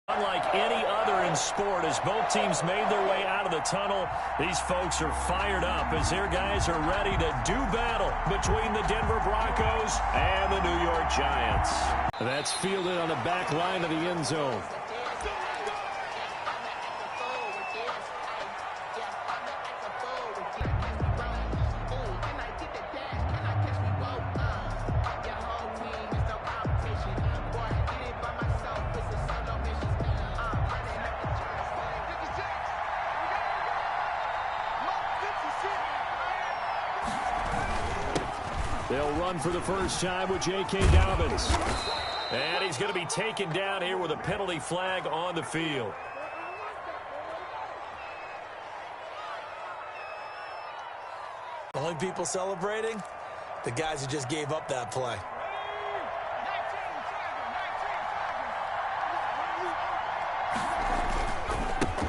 Unlike any other in sport, as both teams made their way out of the tunnel, these folks are fired up as their guys are ready to do battle between the Denver Broncos and the New York Giants. That's fielded on the back line of the end zone. They'll run for the first time with J.K. Dobbins. And he's going to be taken down here with a penalty flag on the field. The only people celebrating? The guys who just gave up that play.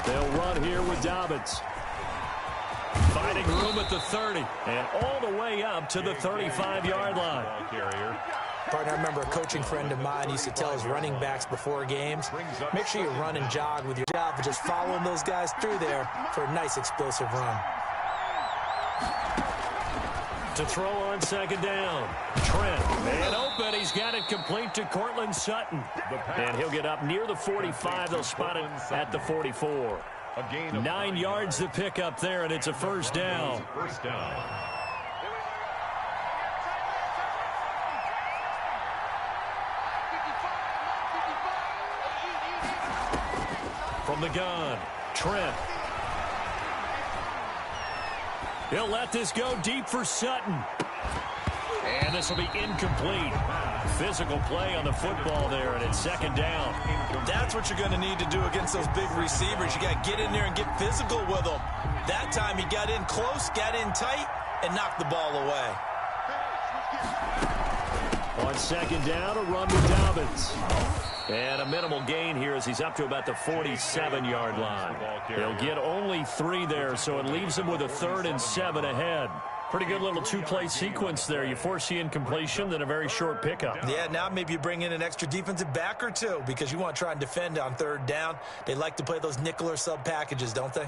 They'll run here with Dobbins. Finding room at the 30 and all the way up to the 35-yard line. Partner, I remember a coaching friend of mine used to tell his running backs before games, make sure you run and jog with your job, just following those guys through there for a nice explosive run. To throw on second down, Trent, and open, he's got it complete to Cortland Sutton. And he'll get up near the 45, they'll spot it at the 44. 9 yards to pick up there, and it's a first down. From the gun, Trent. He'll let this go deep for Sutton. And this will be incomplete. Physical play on the football there, and it's second down. That's what you're going to need to do against those big receivers. You got to get in there and get physical with them. That time he got in close, got in tight, and knocked the ball away. On second down, a run with Dobbins. And a minimal gain here as he's up to about the 47-yard line. He'll get only 3 there, so it leaves him with a 3rd and 7 ahead. Pretty good little two-play sequence there. You force the incompletion, then a very short pickup. Yeah, now maybe you bring in an extra defensive back or two because you want to try and defend on 3rd down. They like to play those nickel or sub packages, don't they?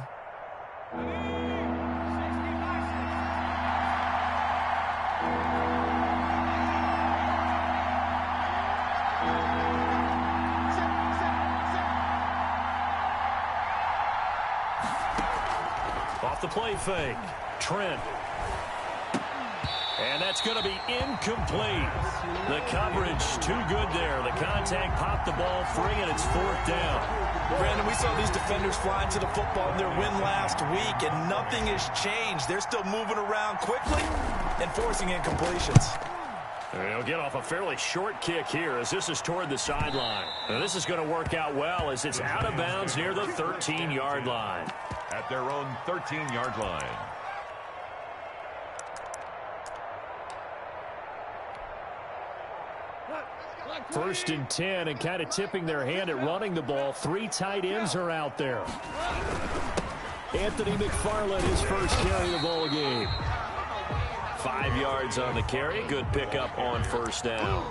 Off the play fake, Trent. And that's going to be incomplete. The coverage too good there. The contact popped the ball free, and it's 4th down. Brandon, we saw these defenders flying to the football in their win last week, and nothing has changed. They're still moving around quickly and forcing incompletions. They'll get off a fairly short kick here as this is toward the sideline. Now, this is going to work out well as it's out of bounds near the 13-yard line. At their own 13-yard line. First and 10, and kind of tipping their hand at running the ball. 3 tight ends are out there. Anthony McFarland, his first carry of the ball game. 5 yards on the carry. Good pickup on first down.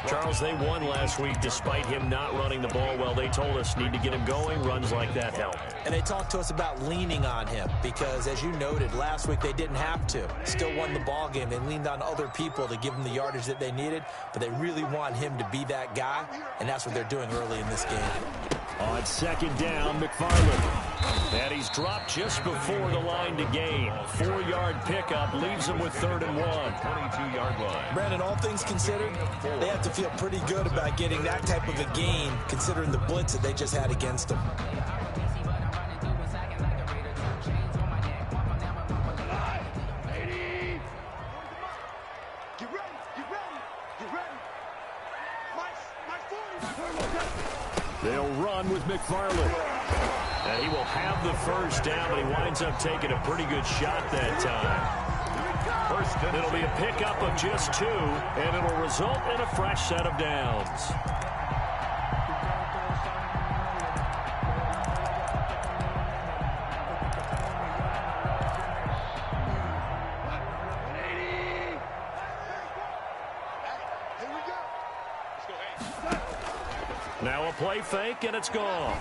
Charles, they won last week despite him not running the ball well. They told us need to get him going. Runs like that help. And they talked to us about leaning on him because, as you noted, last week they didn't have to. Still won the ball game. They leaned on other people to give them the yardage that they needed, but they really want him to be that guy, and that's what they're doing early in this game. On second down, McFarland. And he's dropped just before the line to gain. 4-yard pickup leaves him with 3rd and 1. 22-yard line. Brandon, all things considered, they have to feel pretty good about getting that type of a gain considering the blitz that they just had against them. They'll run with McFarland. And he will have the first down, but he winds up taking a pretty good shot that time. It'll be a pickup of just 2, and it'll result in a fresh set of downs. Now a play fake, and it's gone.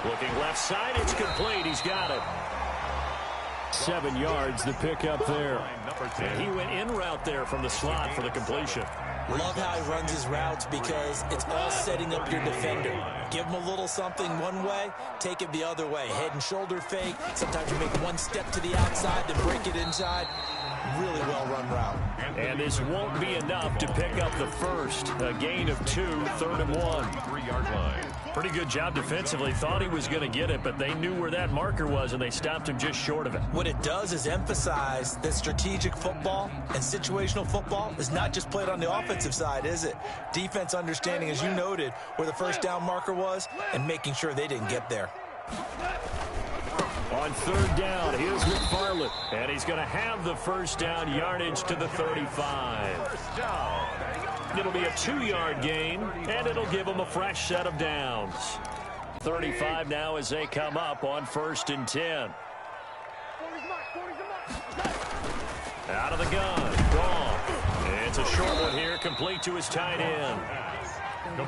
Looking left side, it's complete. He's got it. 7 yards, the pickup there. And he went in route there from the slot for the completion. Love how he runs his routes because it's all setting up your defender. Give him a little something one way, take it the other way. Head and shoulder fake. Sometimes you make one step to the outside, then break it inside. Really well-run route. And this won't be enough to pick up the first. A gain of 2, 3rd and 1. 3-yard line. Pretty good job defensively. Thought he was going to get it, but they knew where that marker was, and they stopped him just short of it. What it does is emphasize that strategic football and situational football is not just played on the offensive side, is it? Defense understanding, as you noted, where the first down marker was and making sure they didn't get there. On 3rd down, here's McFarland, and he's going to have the first down yardage to the 35. First down. It'll be a 2-yard gain, and it'll give them a fresh set of downs. 35 now as they come up on 1st and 10. Out of the gun, gone. It's a short one here, complete to his tight end.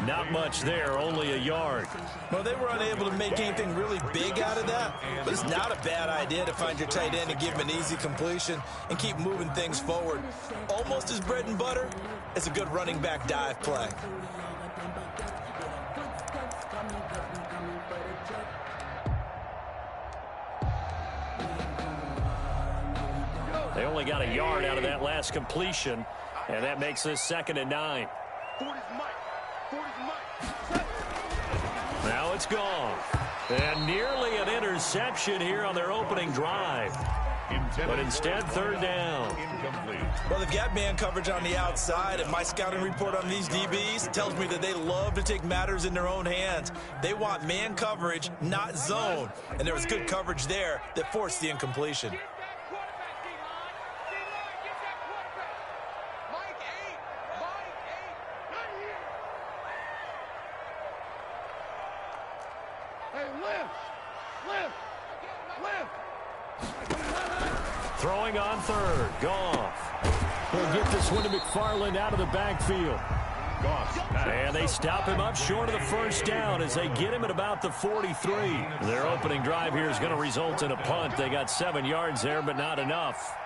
Not much there, only a yard. Well, they were unable to make anything really big out of that, but it's not a bad idea to find your tight end and give him an easy completion and keep moving things forward. Almost as bread and butter as a good running back dive play. They only got a yard out of that last completion, and that makes this 2nd and 9. Now it's gone. And nearly an interception here on their opening drive. But instead, 3rd down. Incomplete. Well, they've got man coverage on the outside, and my scouting report on these DBs tells me that they love to take matters in their own hands. They want man coverage, not zone. And there was good coverage there that forced the incompletion. Throwing on 3rd, Goff. He'll get this one to McFarland out of the backfield. And they stop him up short of the first down as they get him at about the 43. Their opening drive here is going to result in a punt. They got 7 yards there, but not enough.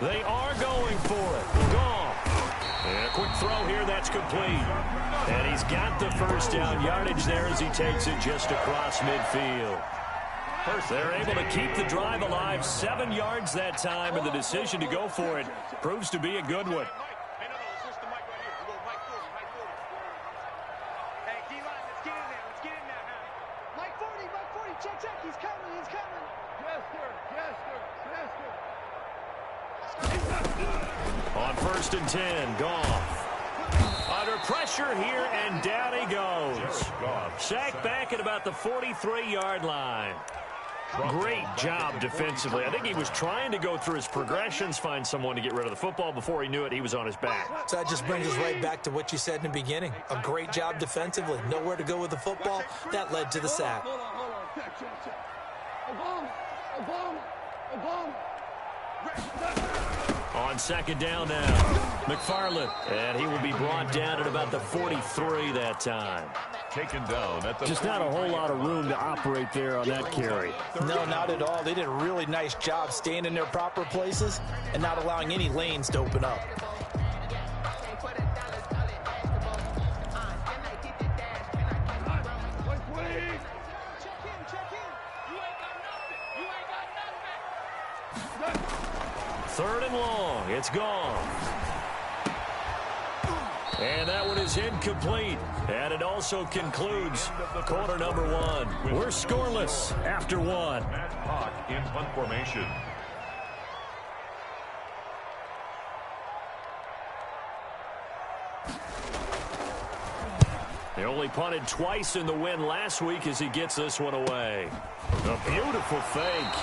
They are going for it. Goff. And a quick throw here, that's complete. And he's got the first down yardage there as he takes it just across midfield. They're able to keep the drive alive, 7 yards that time, and the decision to go for it proves to be a good one. On 1st and 10, Goff. Under pressure here, and down he goes. Sacked back at about the 43-yard line. Great job defensively. I think he was trying to go through his progressions, find someone to get rid of the football. Before he knew it, he was on his back. So that just brings us right back to what you said in the beginning. A great job defensively. Nowhere to go with the football. That led to the sack. On 2nd down now, McFarland. And he will be brought down at about the 43 that time. Taken down at the Just not a whole lot of room to operate there on that carry. No, not at all. They did a really nice job staying in their proper places and not allowing any lanes to open up. Third and long. It's gone. And that one is incomplete. And it also concludes quarter number 1. We're scoreless after 1. Matt Hawk in punt formation. They only punted twice in the win last week as he gets this one away. A beautiful fake.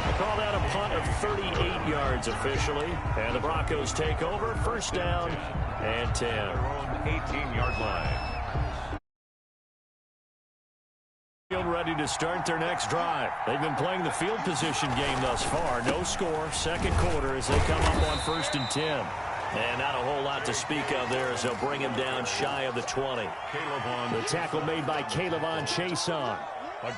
They call that a punt of 38 yards officially. And the Broncos take over. First down and 10. Their own 18-yard line. Field ready to start their next drive. They've been playing the field position game thus far. No score, second quarter as they come up on 1st and 10. And not a whole lot to speak of there as they'll bring him down shy of the 20. The tackle made by Caleb Chason.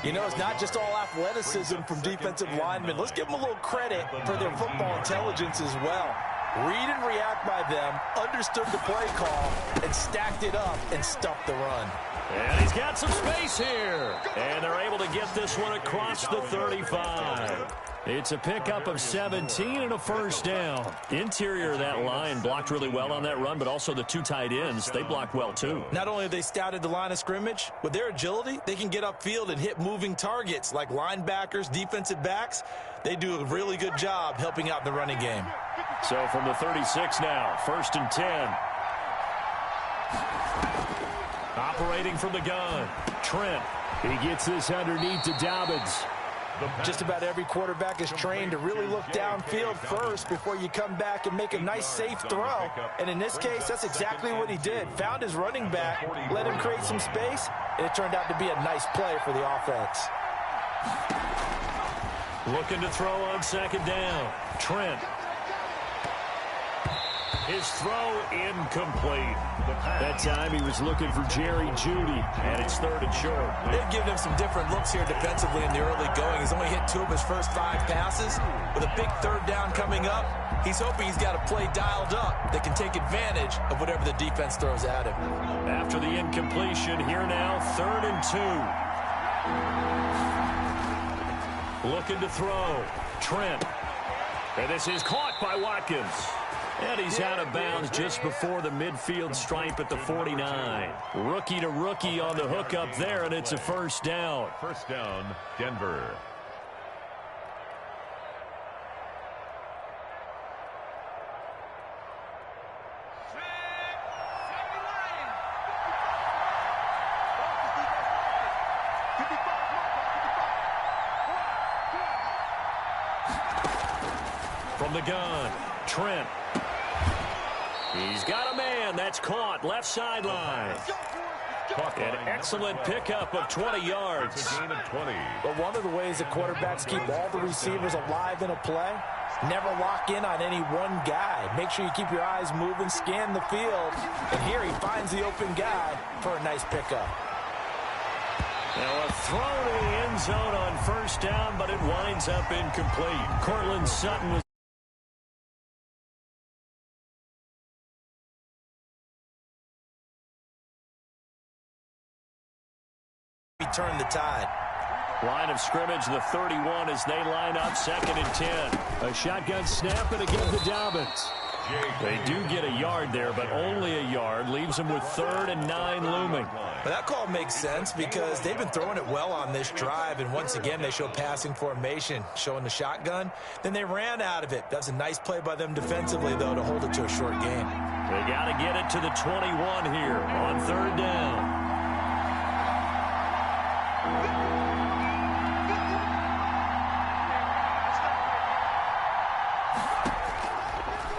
You know, it's not just all athleticism from defensive linemen. Let's give them a little credit for their football intelligence as well. Read and react by them, understood the play call, and stacked it up and stuffed the run. And he's got some space here. And they're able to get this one across the 35. It's a pickup of 17 and a first down. Interior of that line blocked really well on that run, but also the two tight ends, they blocked well too. Not only have they scouted the line of scrimmage, with their agility, they can get upfield and hit moving targets like linebackers, defensive backs. They do a really good job helping out the running game. So from the 36 now, 1st and 10. Operating from the gun, Trent. He gets this underneath to Dobbins. Just about every quarterback is trained to really look downfield first before you come back and make a nice, safe throw. And in this case, that's exactly what he did. Found his running back, let him create some space, and it turned out to be a nice play for the offense. Looking to throw on 2nd down, Trent. His throw incomplete. That time he was looking for Jerry Jeudy, and it's 3rd and short. They've given him some different looks here defensively in the early going. He's only hit 2 of his first 5 passes. With a big 3rd down coming up, he's hoping he's got a play dialed up that can take advantage of whatever the defense throws at him. After the incompletion, here now, 3rd and 2. Looking to throw, Trent. And this is caught by Watkins. And he's out of bounds just before the midfield stripe at the 49. Rookie to rookie on the hookup there, and it's a first down. First down, Denver. From the gun, Trent. He's got a man. That's caught. Left sideline. An excellent pickup of 20 yards. It's a gain of 20. But one of the ways that quarterbacks keep all the receivers alive in a play, never lock in on any one guy. Make sure you keep your eyes moving, scan the field. And here he finds the open guy for a nice pickup. Now a throw to the end zone on 1st down, but it winds up incomplete. Cortland Sutton was turn the tide. line of scrimmage, the 31 as they line up 2nd and 10. A shotgun snap and again to Dobbins. They do get a yard there, but only a yard. Leaves them with 3rd and 9 looming. But that call makes sense because they've been throwing it well on this drive, and once again they show passing formation, showing the shotgun. Then they ran out of it. That's a nice play by them defensively, though, to hold it to a short game. They got to get it to the 21 here on 3rd down.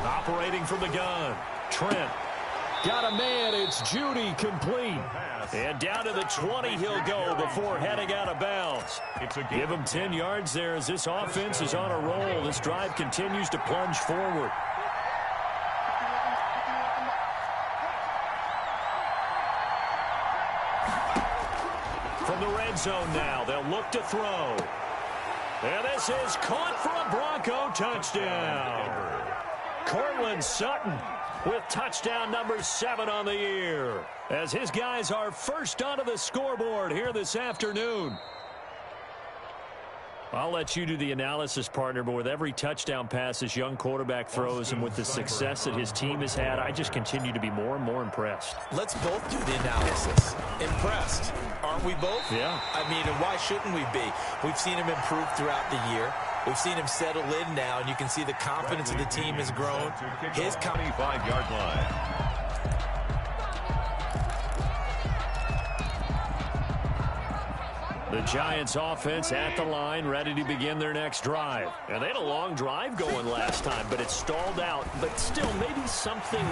Operating from the gun, Trent. Got a man, it's Jeudy, complete. And down to the 20 he'll go before heading out of bounds. Give him 10 yards there as this offense is on a roll. This drive continues to plunge forward. From the red zone now, they'll look to throw. And this is caught for a Bronco touchdown. Cortland Sutton with touchdown number 7 on the year, as his guys are first onto the scoreboard here this afternoon. I'll let you do the analysis, partner, but with every touchdown pass this young quarterback throws and with the success that his team has had, I just continue to be more and more impressed. Let's both do the analysis. Impressed. Aren't we both? Yeah. I mean, and why shouldn't we be? We've seen him improve throughout the year. We've seen him settle in now, and you can see the confidence of the team has grown. His 25-yard line. The Giants offense at the line, ready to begin their next drive. And they had a long drive going last time, but it stalled out. But still, maybe something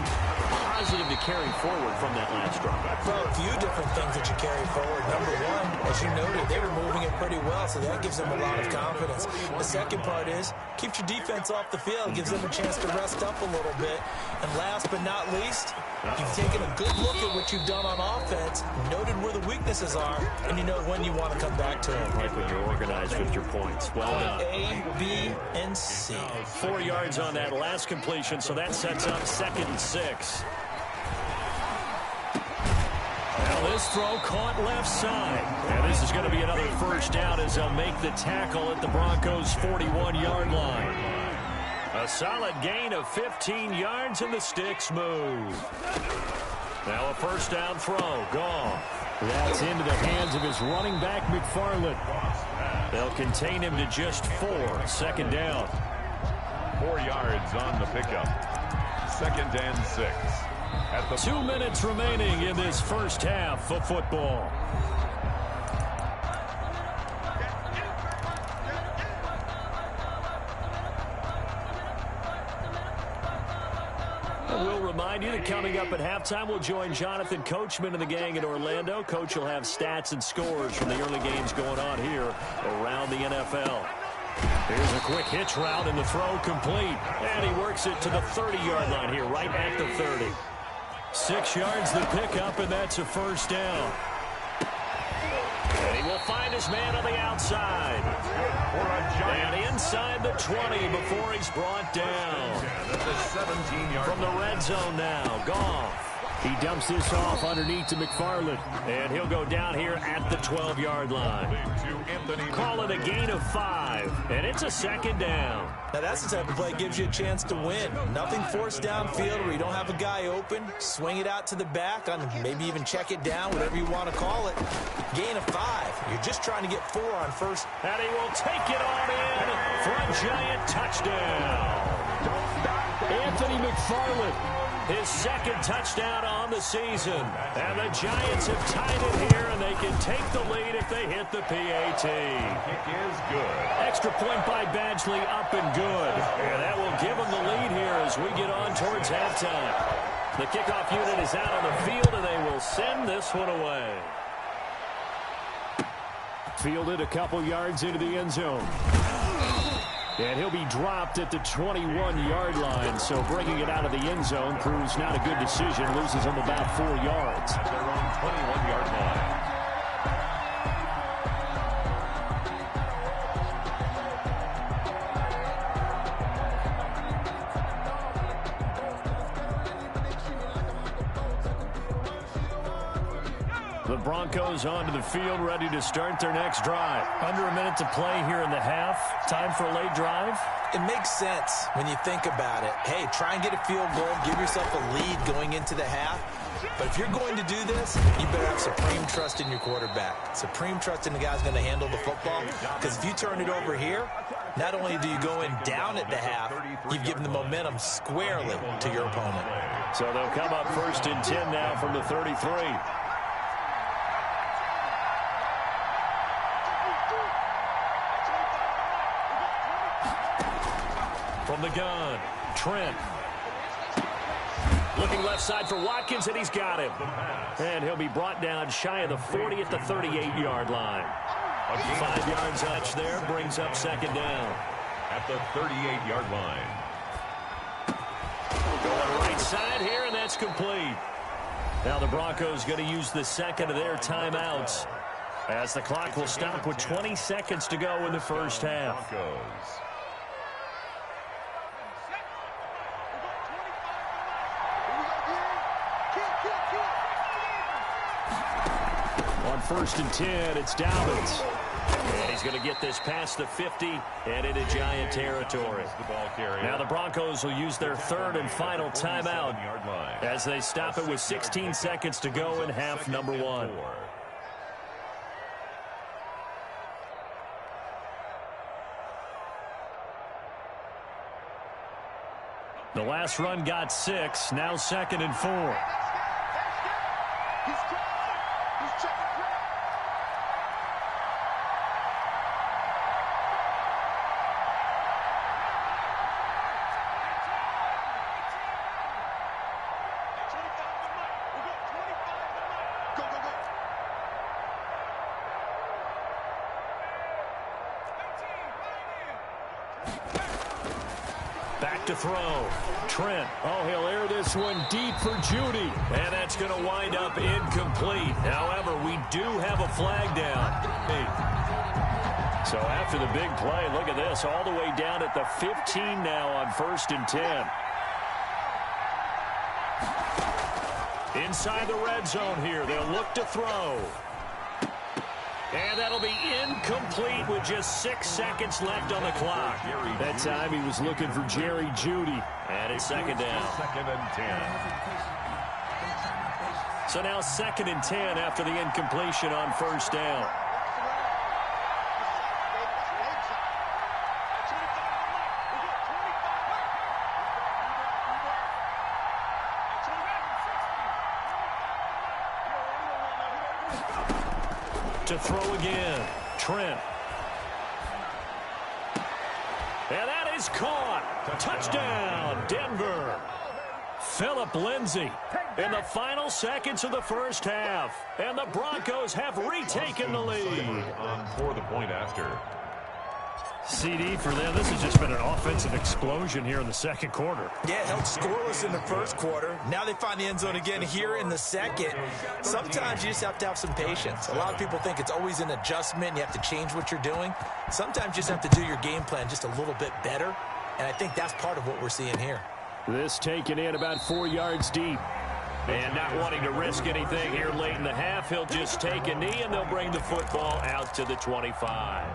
positive to carry forward from that last drive. Well, a few different things that you carry forward. Number one, as you noted, they were moving it pretty well, so that gives them a lot of confidence. The second part is, keeps your defense off the field, gives them a chance to rest up a little bit. And last but not least, you've taken a good look at what you've done on offense, noted where the weaknesses are, and you know when you want to come back to them. Like when you're organized with your points. Well done. A, B, and C. 4 yards on that last completion, so that sets up 2nd and 6. Now this throw caught left side. And this is going to be another first down as they'll make the tackle at the Broncos' 41-yard line. A solid gain of 15 yards, and the sticks move. Now a first down throw. Gone. That's into the hands of his running back, McFarland. They'll contain him to just 4. 2nd down. 4 yards on the pickup. 2nd and 6. At the 2 minutes remaining in this first half of football. We'll remind you that coming up at halftime, we'll join Jonathan Coachman and the gang in Orlando. Coach will have stats and scores from the early games going on here around the NFL. Here's a quick hitch route, and the throw complete. And he works it to the 30-yard line here, right at the 30. 6 yards the pickup, and that's a first down. And he will find his man on the outside. And inside the 20 before he's brought down. From the red zone now, Goff. He dumps this off underneath to McFarland. And he'll go down here at the 12-yard line. Call it a gain of 5. And it's a 2nd down. Now that's the type of play that gives you a chance to win. Nothing forced downfield where you don't have a guy open. Swing it out to the back, maybe even check it down, whatever you want to call it. Gain of 5. You're just trying to get 4 on first. And he will take it on in for a Giant touchdown. Anthony McFarland. His 2nd touchdown on the season. And the Giants have tied it here, and they can take the lead if they hit the PAT. kick is good. Extra point by Badgley, up and good. And that will give them the lead here as we get on towards halftime. The kickoff unit is out on the field, and they will send this one away. Fielded a couple yards into the end zone. And he'll be dropped at the 21-yard line, so bringing it out of the end zone proves not a good decision. Loses him about 4 yards. At their own 21-yard line. The Broncos onto the field, ready to start their next drive. Under a minute to play here in the half. Time for a late drive. It makes sense when you think about it. Hey, try and get a field goal. Give yourself a lead going into the half. But if you're going to do this, you better have supreme trust in your quarterback. Supreme trust in the guy's going to handle the football. Because if you turn it over here, not only do you go in down at the half, you've given the momentum squarely to your opponent. So they'll come up 1st and 10 now from the 33. From the gun, Trent. Looking left side for Watkins, and he's got him. And he'll be brought down shy of the 40 at the 38-yard line. 5 yards touch there, brings up 2nd down. At the 38-yard line. Going right side here, and that's complete. Now the Broncos going to use the 2nd of their timeouts, as the clock will stop with 20 seconds to go in the first half. Broncos. On 1st and 10, it's Dobbins. And he's going to get this past the 50 and into Giant territory. Now the Broncos will use their 3rd and final timeout as they stop it with 16 seconds to go in half number 1. The last run got 6, now 2nd and 4. Back to throw. Trent. Oh, he'll air this one deep for Judy. And that's going to wind up incomplete. However, we do have a flag down. So after the big play, look at this. All the way down at the 15 now on 1st and 10. Inside the red zone here. They'll look to throw. And that'll be incomplete with just 6 seconds left on the clock. That time he was looking for Jerry Judy. And it's 2nd down. 2nd and 10. So now 2nd and 10 after the incompletion on 1st down. To throw again, Trent. And that is caught. Touchdown, Denver. Phillip Lindsay in the final seconds of the first half. And the Broncos have retaken the lead. For the point after. CD for them. This has just been an offensive explosion here in the 2nd quarter. Yeah, held scoreless in the 1st quarter. Now they find the end zone again here in the 2nd. Sometimes you just have to have some patience. A lot of people think it's always an adjustment. You have to change what you're doing. Sometimes you just have to do your game plan just a little bit better. And I think that's part of what we're seeing here. This taken in about 4 yards deep. And not wanting to risk anything here late in the half, he'll just take a knee and they'll bring the football out to the 25.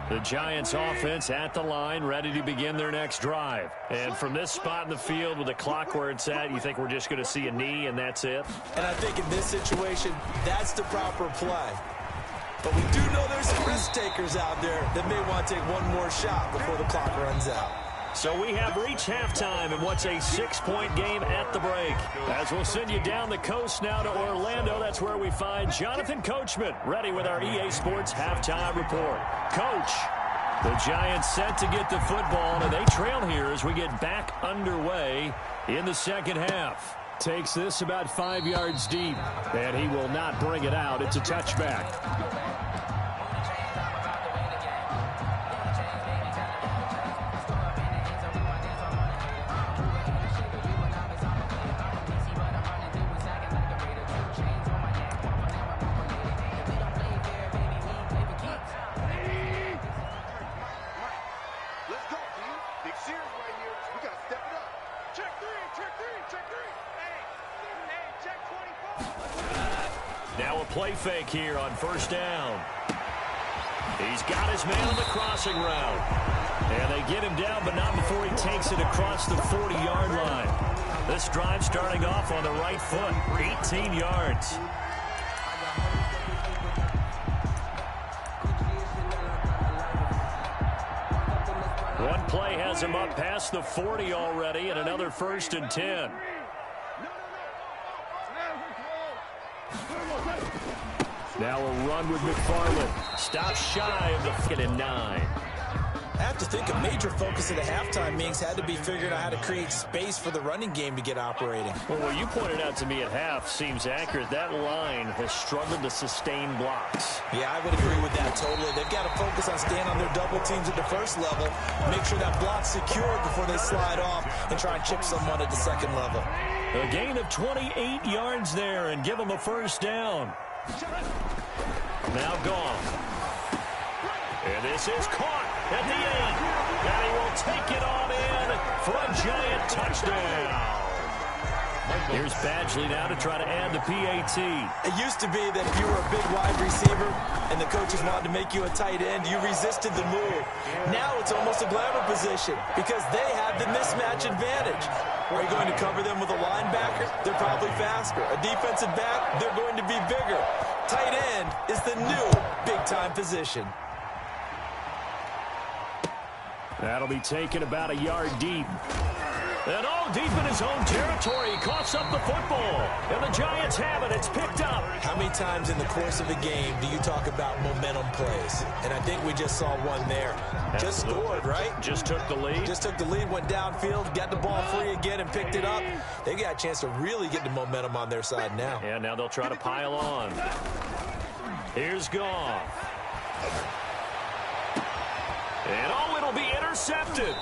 The Giants offense at the line, ready to begin their next drive. And from this spot in the field with the clock where it's at, you think we're just going to see a knee and that's it? And I think in this situation, that's the proper play. But we do know there's some risk takers out there that may want to take one more shot before the clock runs out. So we have reached halftime in what's a 6-point game at the break. As we'll send you down the coast now to Orlando, that's where we find Jonathan Coachman, ready with our EA Sports halftime report. Coach, the Giants set to get the football, and they trail here as we get back underway in the 2nd half. Takes this about 5 yards deep, and he will not bring it out. It's a touchback. Now a play fake here on 1st down. He's got his man on the crossing route. And they get him down, but not before he takes it across the 40-yard line. This drive starting off on the right foot, 18 yards. One play has him up past the 40 already, and another 1st and 10. Now a run with McFarland. Stop shy of the 2nd and 9. I have to think a major focus of the halftime meetings had to be figuring out how to create space for the running game to get operating. Well, what you pointed out to me at half seems accurate. That line has struggled to sustain blocks. Yeah, I would agree with that totally. They've got to focus on staying on their double teams at the 1st level, make sure that block's secured before they slide off and try and chip someone at the 2nd level. A gain of 28 yards there and give them a 1st down. Now gone. And this is caught at the end. And he will take it on in for a Giant touchdown. Here's Badgley now to try to add the PAT. It used to be that if you were a big wide receiver and the coaches wanted to make you a tight end, you resisted the move. Now it's almost a glamour position because they have the mismatch advantage. Are you going to cover them with a linebacker? They're probably faster. A defensive back? They're going to be bigger. Tight end is the new big-time position. That'll be taken about a yard deep. And all deep in his own territory. He coughs up the football. And the Giants have it. It's picked up. How many times in the course of a game do you talk about momentum plays? And I think we just saw one there. Just scored, right? Just took the lead. Just took the lead, went downfield, got the ball free again and picked it up. They got a chance to really get the momentum on their side now. And now they'll try to pile on. Here's Goff. And it'll be intercepted.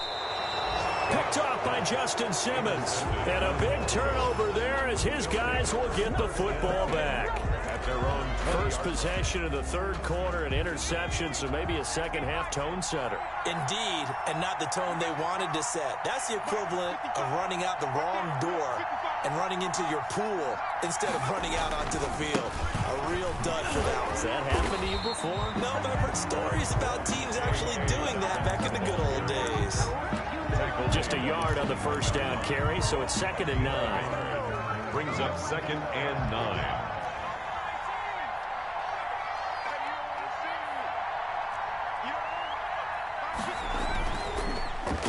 Picked off by Justin Simmons. And a big turnover there as his guys will get the football back. At their own First possession of the third quarter, an interception, so maybe a second-half tone setter. Indeed, and not the tone they wanted to set. That's the equivalent of running out the wrong door and running into your pool instead of running out onto the field. A real dud for that one. Has that happened to you before? No, but I've heard stories about teams actually doing that back in the good old days. Just a yard on the first down carry, so it's 2nd and 9. brings up 2nd and 9.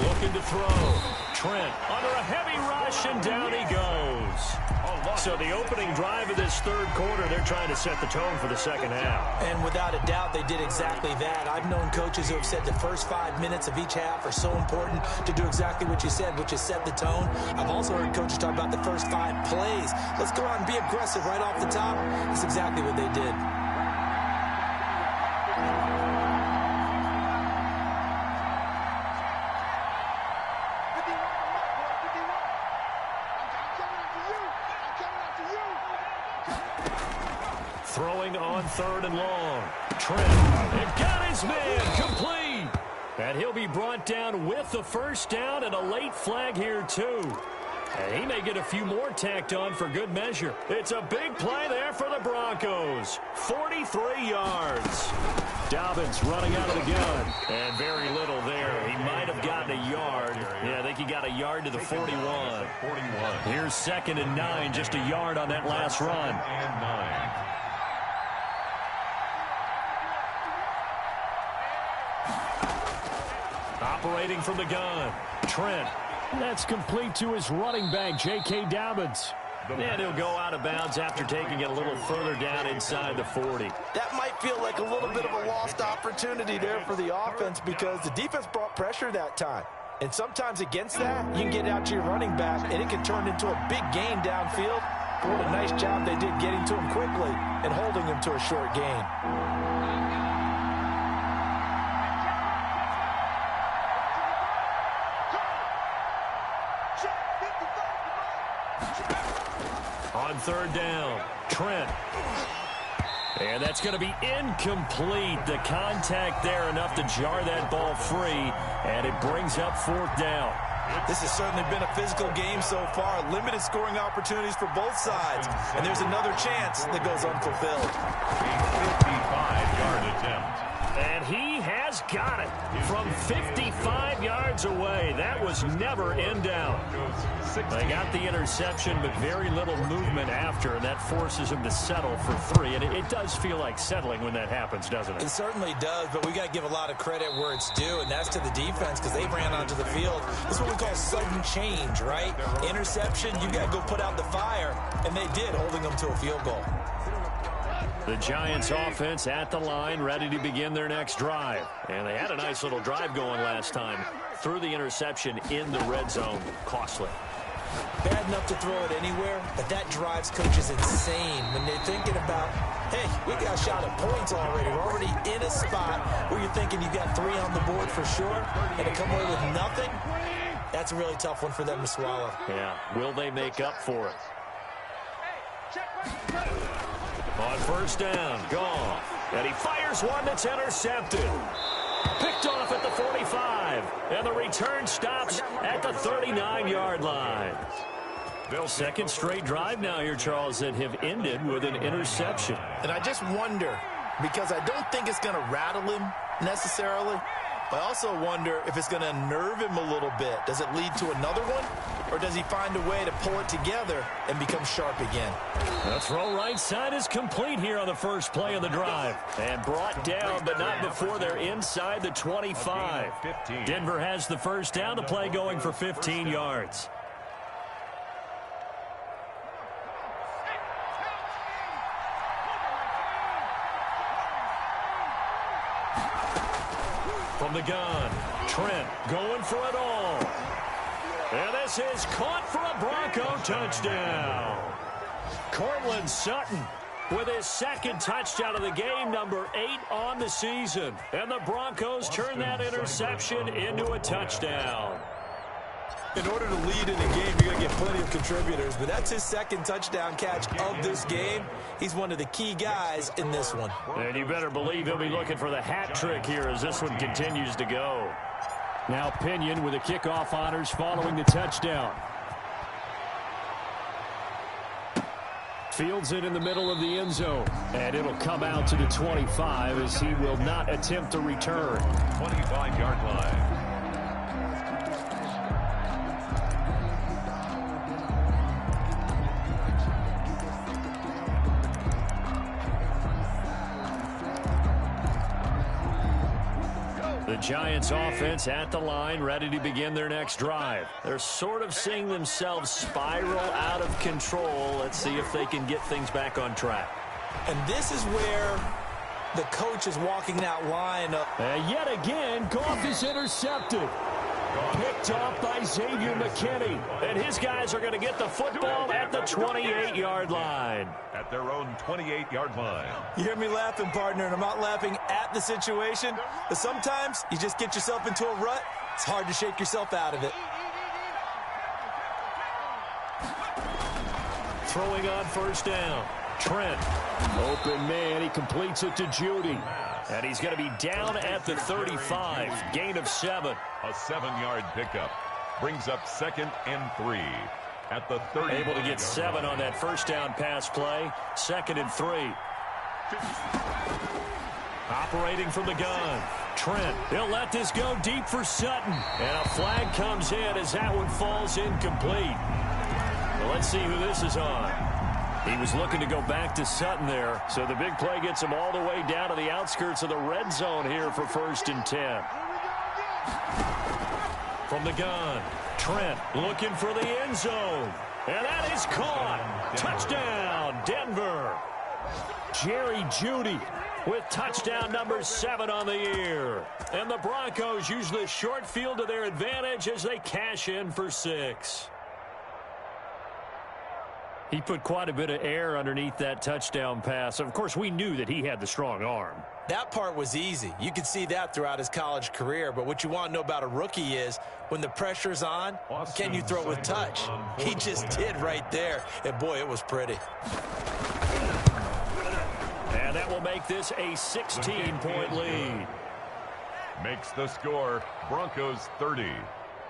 Looking to throw. Trent under a heavy rush, and down he goes. So the opening drive of this third quarter, they're trying to set the tone for the second half. And without a doubt, they did exactly that. I've known coaches who have said the first 5 minutes of each half are so important to do exactly what you said, which is set the tone. I've also heard coaches talk about the first 5 plays. Let's go out and be aggressive right off the top. That's exactly what they did. Throwing on 3rd and long. Trent, and got his man complete. And he'll be brought down with the first down and a late flag here too. And he may get a few more tacked on for good measure. It's a big play there for the Broncos. 43 yards. Dobbins running out of the gun. And very little there. He might have gotten a yard. Yeah, I think he got a yard to the 41. Here's 2nd and 9. Just a yard on that last run. And 9. Operating from the gun. Trent. That's complete to his running back, J.K. Dobbins. And he'll go out of bounds after taking it a little further down inside the 40. That might feel like a little bit of a lost opportunity there for the offense because the defense brought pressure that time. And sometimes against that, you can get out to your running back, and it can turn into a big gain downfield. But what a nice job they did getting to him quickly and holding him to a short gain. On 3rd down, Trent. And that's going to be incomplete. The contact there enough to jar that ball free, and it brings up 4th down. This has certainly been a physical game so far. Limited scoring opportunities for both sides. And there's another chance that goes unfulfilled. A 55-yard attempt. And he has got it from 55 yards away. That was never in doubt. They got the interception, but very little movement after, and that forces him to settle for 3. And it does feel like settling when that happens, doesn't it? It certainly does, but we got to give a lot of credit where it's due, and that's to the defense because they ran onto the field. This is what we call sudden change, right? Interception, you got to go put out the fire, and they did, holding them to a field goal. The Giants offense at the line, ready to begin their next drive. And they had a nice little drive going last time. Threw the interception in the red zone. Costly. Bad enough to throw it anywhere, but that drives coaches insane when they're thinking about, hey, we got a shot at points already. We're already in a spot where you're thinking you got 3 on the board for sure, and to come away with nothing, that's a really tough one for them to swallow. Yeah, will they make up for it? On 1st down, Goff. And he fires one that's intercepted. Picked off at the 45. And the return stops at the 39-yard line. Bill's 2nd straight drive now here, Charles, that have ended with an interception. And I just wonder, because I don't think it's going to rattle him necessarily. I also wonder if it's going to unnerve him a little bit. Does it lead to another one? Or does he find a way to pull it together and become sharp again? The throw right side is complete here on the first play of the drive. And brought down, but not before they're inside the 25. Denver has the first down. The play going for 15 yards. From the gun, Trent going for it all. And this is caught for a Bronco touchdown. Cortland Sutton with his second touchdown of the game, number 8 on the season. And the Broncos turn that interception into a touchdown. In order to lead in a game, you're going to get plenty of contributors, but that's his second touchdown catch of this game. He's one of the key guys in this one. And you better believe he'll be looking for the hat trick here as this one continues to go. Now Pinion with the kickoff honors following the touchdown. Fields it in the middle of the end zone. And it'll come out to the 25 as he will not attempt to return. 25-yard line. The Giants offense at the line, ready to begin their next drive. They're sort of seeing themselves spiral out of control. Let's see if they can get things back on track. And this is where the coach is walking that line up. And yet again, Goff is intercepted. Picked off by Xavier McKinney. And his guys are going to get the football at the 28-yard line. At their own 28-yard line. You hear me laughing, partner, and I'm not laughing at the situation, but sometimes you just get yourself into a rut. It's hard to shake yourself out of it. Throwing on first down. Trent. Open man. He completes it to Judy. And he's going to be down at the 35. Gain of 7. A 7-yard pickup. Brings up 2nd and 3. At the 30. Able to get 7 on that first down pass play. 2nd and 3. Operating from the gun. Trent. He'll let this go deep for Sutton. And a flag comes in as that one falls incomplete. Well, let's see who this is on. He was looking to go back to Sutton there. So the big play gets him all the way down to the outskirts of the red zone here for 1st and 10. From the gun, Trent looking for the end zone. And that is caught. Touchdown, Denver. Jerry Jeudy with touchdown number 7 on the year. And the Broncos use the short field to their advantage as they cash in for 6. He put quite a bit of air underneath that touchdown pass. Of course, we knew that he had the strong arm. That part was easy. You could see that throughout his college career. But what you want to know about a rookie is when the pressure's on, can you throw with touch? He just did right there. And, boy, it was pretty. And that will make this a 16-point lead. Makes the score Broncos 30,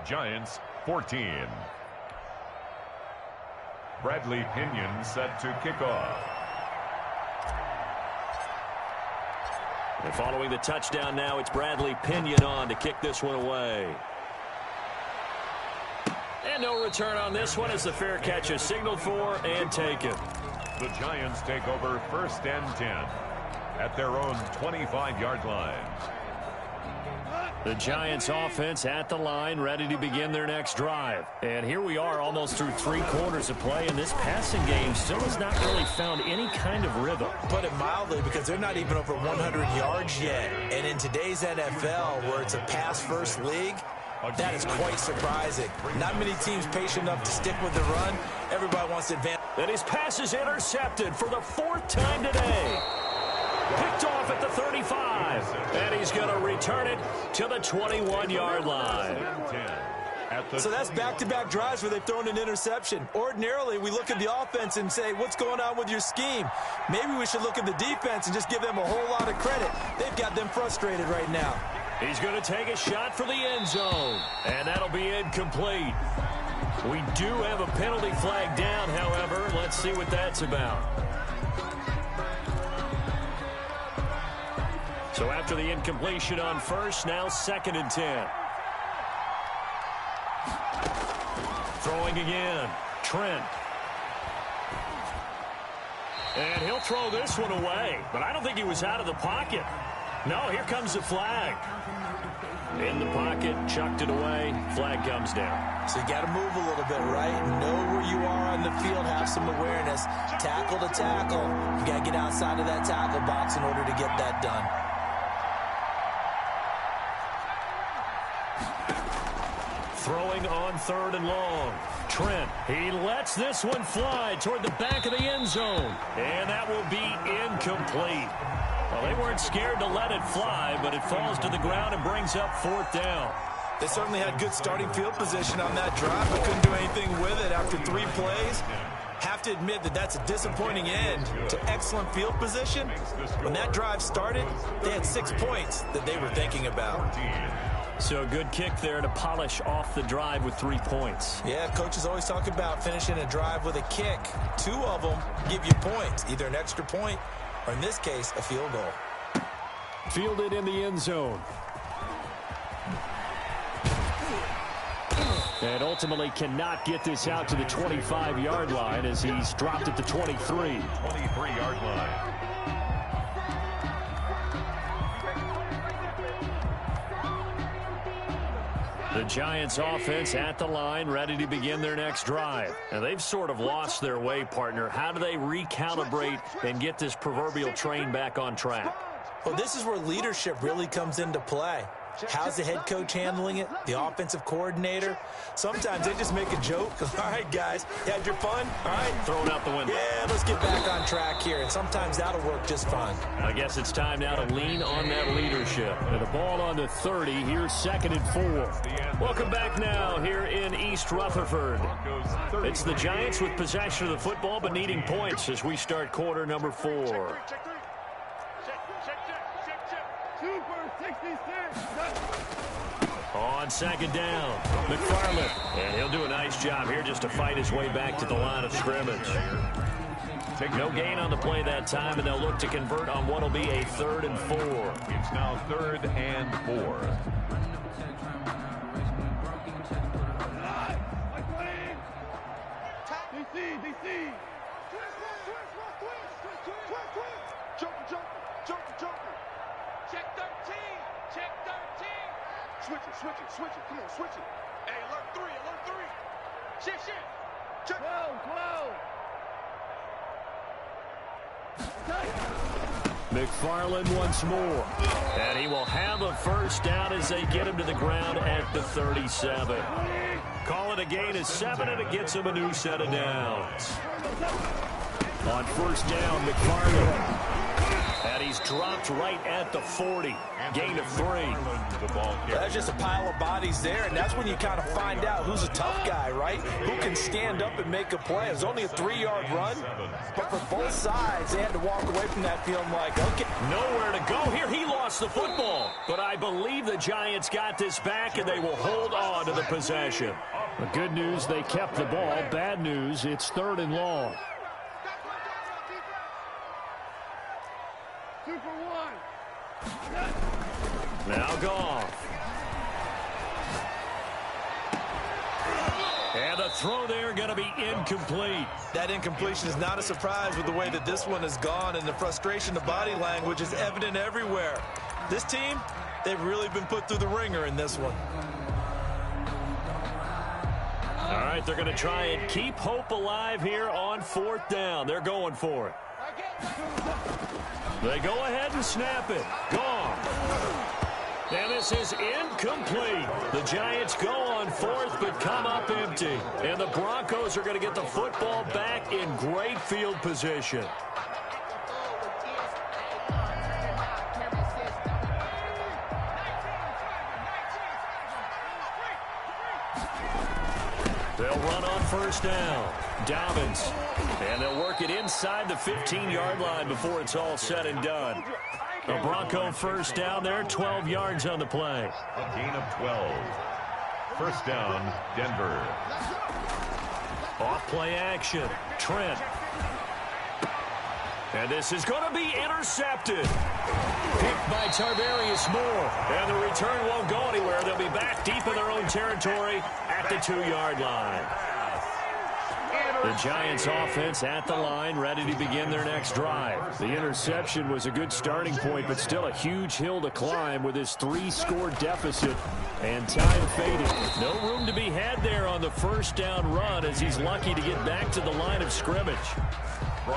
Giants 14. Bradley Pinion set to kick off. And following the touchdown now, it's Bradley Pinion on to kick this one away. And no return on this one as the fair catch is signaled for and taken. The Giants take over 1st and 10 at their own 25-yard line. The Giants offense at the line, ready to begin their next drive. And here we are almost through 3 quarters of play, and this passing game still has not really found any kind of rhythm. Put it mildly, because they're not even over 100 yards yet. And in today's NFL, where it's a pass-first league, that is quite surprising. Not many teams patient enough to stick with the run. Everybody wants to advance. And his pass is intercepted for the 4th time today. Picked off at the 35. And he's going to return it to the 21-yard line. So that's back-to-back drives where they've thrown an interception. Ordinarily, we look at the offense and say, what's going on with your scheme? Maybe we should look at the defense and just give them a whole lot of credit. They've got them frustrated right now. He's going to take a shot for the end zone. And that'll be incomplete. We do have a penalty flag down, however. Let's see what that's about. So after the incompletion on first, now 2nd and 10. Throwing again. Trent. And he'll throw this one away. But I don't think he was out of the pocket. No, here comes the flag. In the pocket, chucked it away. Flag comes down. So you got to move a little bit, right? Know where you are on the field. Have some awareness. Tackle to tackle. You got to get outside of that tackle box in order to get that done. Throwing on 3rd and long. Trent. He lets this one fly toward the back of the end zone. And that will be incomplete. Well, they weren't scared to let it fly, but it falls to the ground and brings up 4th down. They certainly had good starting field position on that drive, but couldn't do anything with it after 3 plays. Have to admit that that's a disappointing end to excellent field position. When that drive started, they had 6 points that they were thinking about. So a good kick there to polish off the drive with 3 points. Yeah, coaches always talk about finishing a drive with a kick. 2 of them give you points, either an extra point or, in this case, a field goal. Fielded in the end zone. And ultimately cannot get this out to the 25-yard line as he's dropped at the 23. 23-yard line. The Giants offense at the line, ready to begin their next drive. And they've sort of lost their way, partner. How do they recalibrate and get this proverbial train back on track? Well, this is where leadership really comes into play. How's the head coach handling it? The offensive coordinator? Sometimes they just make a joke. All right, guys, you had your fun? All right. Throw it out the window. Yeah, let's get back on track here. And sometimes that'll work just fine. I guess it's time now to lean on that leadership. And the ball on the 30. Here's 2nd and 4. Welcome back now here in East Rutherford. It's the Giants with possession of the football but needing points as we start quarter number 4. On 2nd down, McFarland. And he'll do a nice job here just to fight his way back to the line of scrimmage. No gain on the play that time, and they'll look to convert on what will be a 3rd and 4. It's now 3rd and 4. DC. Jumper. Check 13. Switch it. Come on, switch it. Hey, alert 3. Shit. Check. Whoa. McFarland once more. And he will have a 1st down as they get him to the ground at the 37. Call it a gain of 7, and it gets him a new set of downs. On 1st down, McFarland. And he's dropped right at the 40. Gain of 3. That's just a pile of bodies there, and that's when you kind of find out who's a tough guy, right? Who can stand up and make a play. It was only a 3-yard run, but for both sides, they had to walk away from that feeling like, okay. Nowhere to go here. He lost the football. But I believe the Giants got this back, and they will hold on to the possession. The good news, they kept the ball. Bad news, it's 3rd and long. 2 for 1. Now Goff. And the throw there going to be incomplete. That incompletion is not a surprise with the way that this one has gone, and the frustration of body language is evident everywhere. This team, they've really been put through the ringer in this one. All right, they're going to try and keep hope alive here on 4th down. They're going for it. They go ahead and snap it. Gone. And this is incomplete. The Giants go on 4th but come up empty. And the Broncos are going to get the football back in great field position. They'll run on 1st down. Dobbins. And they'll work it inside the 15-yard line before it's all said and done. A Bronco 1st down there, 12 yards on the play. A gain of 12. 1st down, Denver. Off play action. Trent. And this is going to be intercepted. Picked by Tarvarius Moore. And the return won't go anywhere. They'll be back deep in their own territory at the 2-yard line. The Giants offense at the line, ready to begin their next drive. The interception was a good starting point, but still a huge hill to climb with his 3-score deficit. And time fading. No room to be had there on the 1st down run as he's lucky to get back to the line of scrimmage.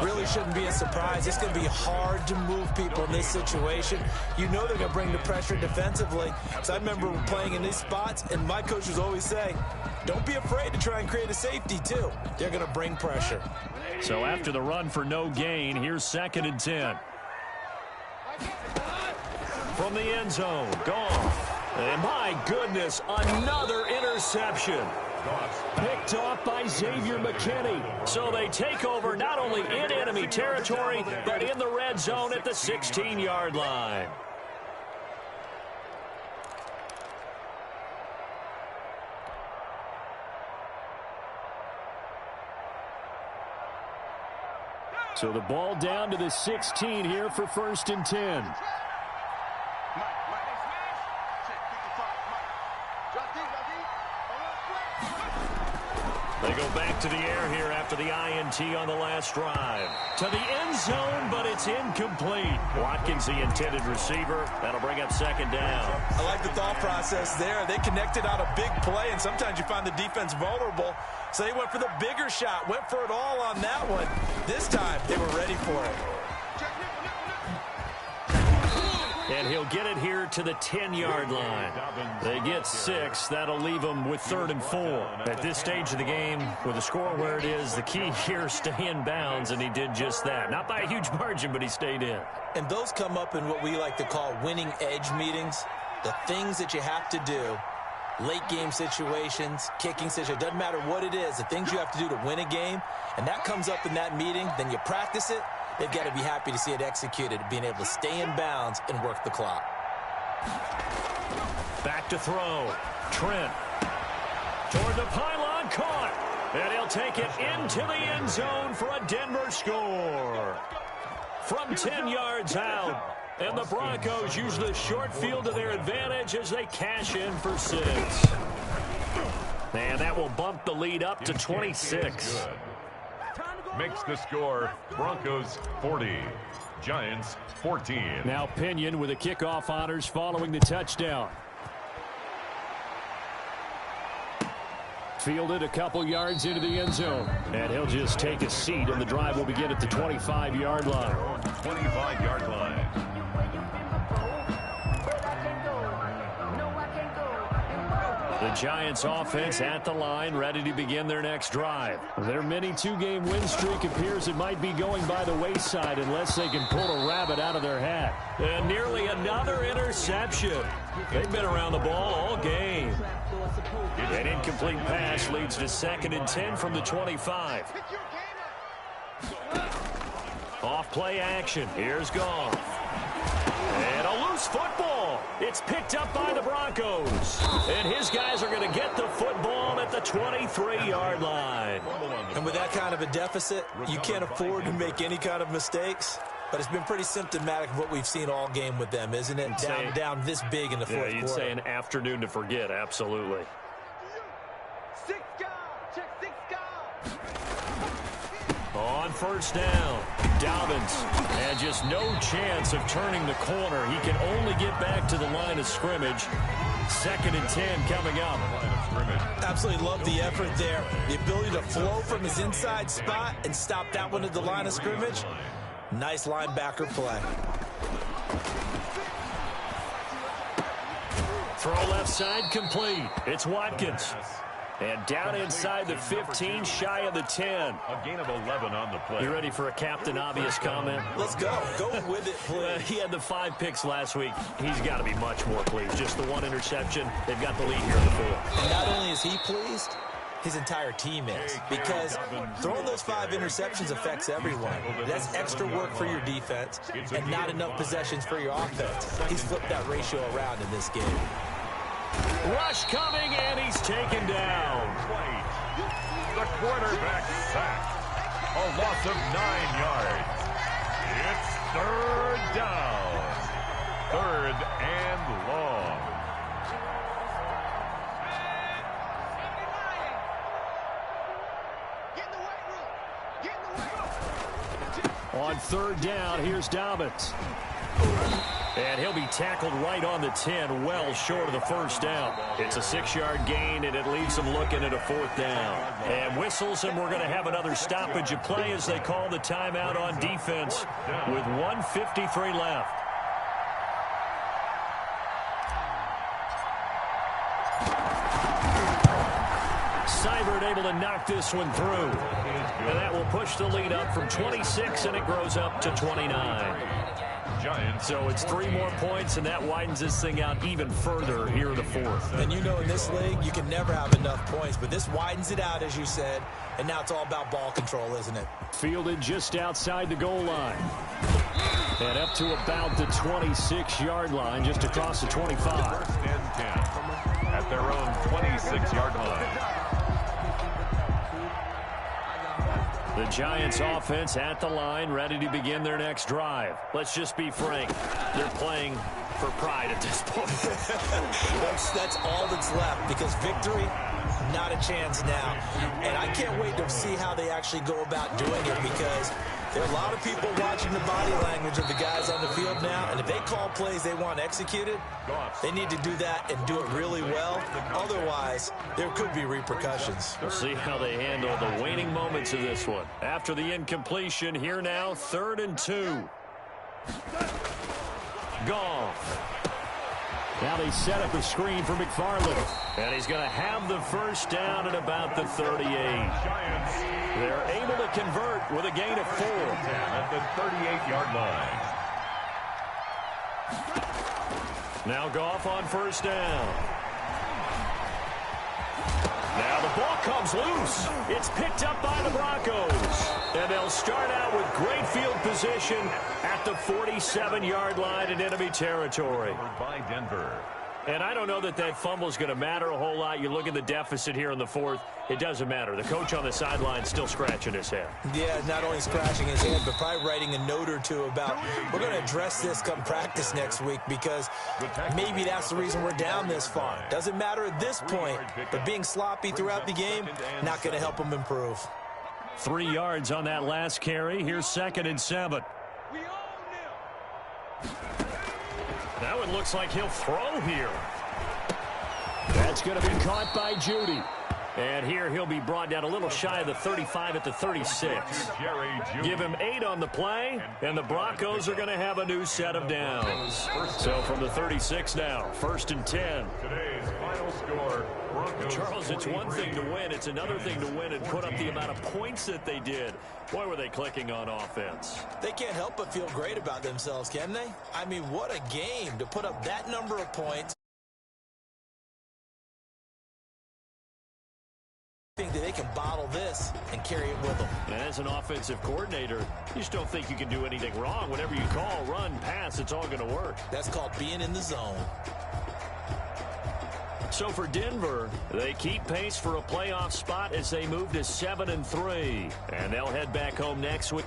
Really shouldn't be a surprise. It's going to be hard to move people in this situation. You know they're going to bring the pressure defensively. So I remember playing in these spots, and my coaches always say, don't be afraid to try and create a safety, too. They're going to bring pressure. So after the run for no gain, here's 2nd and 10. From the end zone, Goff. And my goodness, another interception. Picked off by Xavier McKinney. So they take over not only in enemy territory, but in the red zone at the 16-yard line. So the ball down to the 16 here for 1st and 10. They go back to the air here after the INT on the last drive. To the end zone, but it's incomplete. Watkins, the intended receiver. That'll bring up 2nd down. I like the thought process there. They connected on a big play, and sometimes you find the defense vulnerable. So they went for the bigger shot, went for it all on that one. This time, they were ready for it. And he'll get it here to the 10-yard line. They get 6. That'll leave them with 3rd and 4. At this stage of the game, with the score where it is, the key here, stay in bounds, and he did just that. Not by a huge margin, but he stayed in. And those come up in what we like to call winning edge meetings. The things that you have to do, late game situations, kicking situations, doesn't matter what it is, the things you have to do to win a game, and that comes up in that meeting, then you practice it. They've got to be happy to see it executed, being able to stay in bounds and work the clock. Back to throw. Trent. Toward the pylon, caught. And he'll take it into the end zone for a Denver score. From 10 yards out. And the Broncos use the short field to their advantage as they cash in for 6. And that will bump the lead up to 26. Makes the score Broncos 40, Giants 14. Now Pinion with the kickoff honors following the touchdown. Fielded a couple yards into the end zone. And he'll just take a seat, and the drive will begin at the 25-yard line. 25-yard line. The Giants offense at the line, ready to begin their next drive. Their mini 2-game win streak appears it might be going by the wayside unless they can pull a rabbit out of their hat. And nearly another interception. They've been around the ball all game. An incomplete pass leads to 2nd and 10 from the 25. Off play action. Here's Goff. And a loose football. It's picked up by the Broncos. And his guys are going to get the football at the 23-yard line. And with that kind of a deficit, you can't afford to make any kind of mistakes. But it's been pretty symptomatic of what we've seen all game with them, isn't it? Down this big in the fourth quarter. You'd say an afternoon to forget, absolutely. 6 guard, check 6 guard. On 1st down, Dobbins had just no chance of turning the corner. He can only get back to the line of scrimmage. 2nd and 10 coming up. Absolutely love the effort there. The ability to flow from his inside spot and stop that one at the line of scrimmage. Nice linebacker play. Throw left side complete. It's Watkins. And down inside the 15, shy of the 10. A gain of 11 on the play. You ready for a Captain Obvious comment? Let's go. Go with it, please. He had the 5 picks last week. He's got to be much more pleased. Just the 1 interception. They've got the lead here in the 4th. And not only is he pleased, his entire team is. Because throwing those 5 interceptions affects everyone. That's extra work for your defense and not enough possessions for your offense. He's flipped that ratio around in this game. Rush coming, and he's taken down. The quarterback sacked. A loss of 9 yards. It's 3rd down. 3rd and long. On 3rd down, here's Dobbins. And he'll be tackled right on the 10, well short of the first down. It's a 6-yard gain, and it leaves them looking at a 4th down. And whistles, and we're going to have another stoppage of play as they call the timeout on defense with 1:53 left. Seibert able to knock this one through. And that will push the lead up from 26, and it grows up to 29. Giants. So it's 3 more points, and that widens this thing out even further here in the 4th. And you know in this league, you can never have enough points, but this widens it out, as you said, and now it's all about ball control, isn't it? Fielded just outside the goal line. And up to about the 26-yard line, just across the 25. 1st and 10 at their own 26-yard line. The Giants offense at the line, ready to begin their next drive. Let's just be frank. They're playing for pride at this point. that's all that's left, because victory, not a chance now. And I can't wait to see how they actually go about doing it, because there are a lot of people watching the body language of the guys on the field now, and if they call plays they want executed, they need to do that and do it really well. Otherwise, there could be repercussions. We'll see how they handle the waning moments of this one. After the incompletion, here now, 3rd and 2. Goff. Now they set up a screen for McFarland. And he's going to have the first down at about the 38. They're able to convert with a gain of 4. At the 38-yard line. Now Goff on first down. Now the ball comes loose. It's picked up by the Broncos. And they'll start out with great field position at the 47-yard line in enemy territory. By Denver. And I don't know that that fumble is going to matter a whole lot. You look at the deficit here in the 4th. It doesn't matter. The coach on the sideline still scratching his head. Yeah, not only scratching his head, but probably writing a note or two about, we're going to address this come practice next week, because maybe that's the reason we're down this far. Doesn't matter at this point, but being sloppy throughout the game, not going to help them improve. 3 yards on that last carry. Here's 2nd and 7. Now it looks like he'll throw here. That's going to be caught by Judy. And here he'll be brought down a little shy of the 35 at the 36. Give him 8 on the play, and the Broncos are going to have a new set of downs. So from the 36 now, 1st and 10. Today's final score, Broncos. Charles, it's one thing to win. It's another thing to win and put up the amount of points that they did. Boy, were they clicking on offense. They can't help but feel great about themselves, can they? I mean, what a game to put up that number of points. Think that they can bottle this and carry it with them. And as an offensive coordinator, you just don't think you can do anything wrong. Whatever you call, run, pass, it's all going to work. That's called being in the zone. So for Denver, they keep pace for a playoff spot as they move to 7-3. And they'll head back home next week.